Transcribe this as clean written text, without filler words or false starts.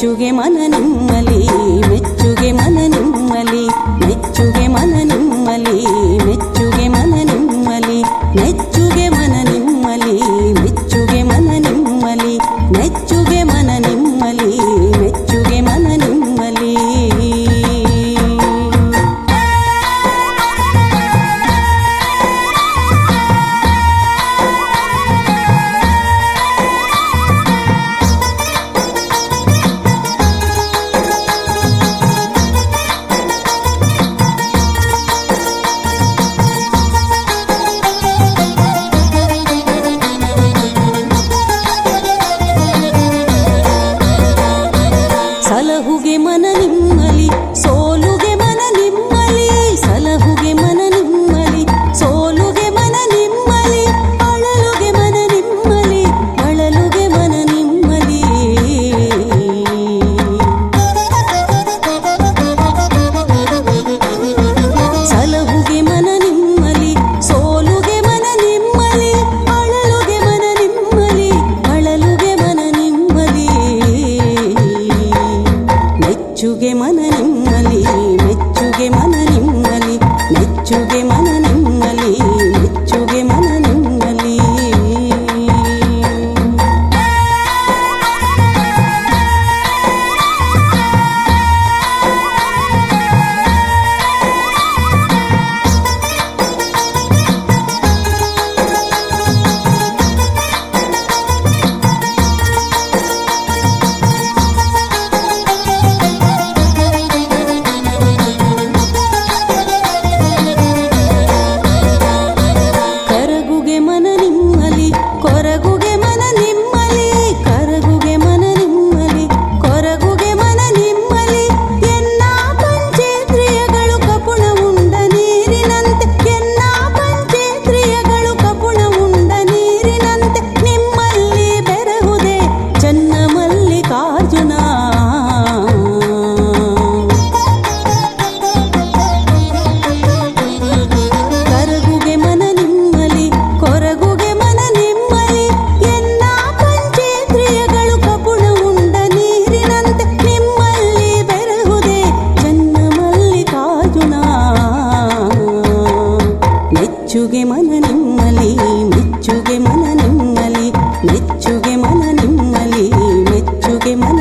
ಮೆಚ್ಚುಗೆ ಮನ ನಿಮ್ಮಲಿ ಮೆಚ್ಚುಗೆ ಮನ ನಿಮ್ಮಲಿ ಮೆಚ್ಚುಗೆ ಮನ ನಿಮ್ಮಲಿ ಮೆಚ್ಚುಗೆ ಮನ ನಿಮ್ಮಲಿ ಮೆಚ್ಚುಗೆ ಮನ ನಿಮ್ಮಲಿ ಮೆಚ್ಚುಗೆ ಮನ ನಿಮ್ಮಲಿ ಮೆಚ್ಚುಗೆ ಮನ ನಿಮ್ಮಲಿ ಮೆಚ್ಚುಗೆ ಮನ ನಿಮ್ಮಲಿ ಸಲಹುಗೆ ಮನ ನಿಮ್ಮಲಿ ಸೋಲುಗೆ ಮನ ನಿಮ್ಮಲಿ ಸಲಹುಗೆ ಮನ ನಿಮ್ಮಲಿ ಸೋಲುಗೆ ಮನ ನಿಮ್ಮಲಿ ಅಳಲುಗೆ ಮನ ನಿಮ್ಮಲಿ ಅಳಲುಗೆ ಮನ ನಿಮ್ಮಲಿ ಸಲಹುಗೆ ಮನ ನಿಮ್ಮಲಿ ಸೋಲುಗೆ ಮನ ನಿಮ್ಮಲಿ ಅಳಲುಗೆ ಮನ ನಿಮ್ಮಲಿ ಅಳಲುಗೆ ಮನ ನಿಮ್ಮಲಿ ಮೆಚ್ಚುಗೆ ಮನ ನಿಮ್ಮಲಿ ಮೆಚ್ಚುಗೆ ಮನ ನಿಮ್ಮಲಿ ಮೆಚ್ಚುಗೆ ಮನ ನಿಮ್ಮಲಿ ಮೆಚ್ಚುಗೆ ಮನ ನಿಮ್ಮಲಿ ಕರಗುಗೆ ಮನ ನಿಮ್ಮಲಿ ಕೊರಗುಗೆ ಮನ ನಿಮ್ಮಲಿ ಕರಗುಗೆ ಮನ ನಿಮ್ಮಲಿ ಕೊರಗುಗೆ ಮನ ನಿಮ್ಮಲಿ ಎನ್ನ ಪಂಚೇಂದ್ರಿಯಗಳು ಕಪುಣ ಉಂಡ ನೀರಿನಂತೆ ಎನ್ನ ಪಂಚೇಂದ್ರಿಯಗಳು ಕಪುಣ ಉಂಡ ನೀರಿನಂತೆ ನಿಮ್ಮಲ್ಲಿ ಬೆರಹುದೆ ಚನ್ನ ಮಲ್ಲಿಕಾರ್ಜುನ ಕರಗುಗೆ ಮನ ನಿಮ್ಮಲಿ ಕೊರಗುಗೆ ಮನ ನಿಮ್ಮಲಿ ಎನ್ನ ಪಂಚೇಂದ್ರಿಯಗಳು ಕಪುಣ ಉಂಡ ನೀರಿನಂತೆ ನಿಮ್ಮಲ್ಲಿ ಬೆರಹುದೆ ಚನ್ನ ಮಲ್ಲಿಕಾರ್ಜುನ ಮೆಚ್ಚುಗೆ ಮನ ನಿಮ್ಮಲಿ ಮೆಚ್ಚುಗೆ ಮನ ನಿಮ್ಮಲಿ ಮೆಚ್ಚುಗೆ ಮನ ನಿಮ್ಮಲಿ ಮೆಚ್ಚುಗೆ ಮನ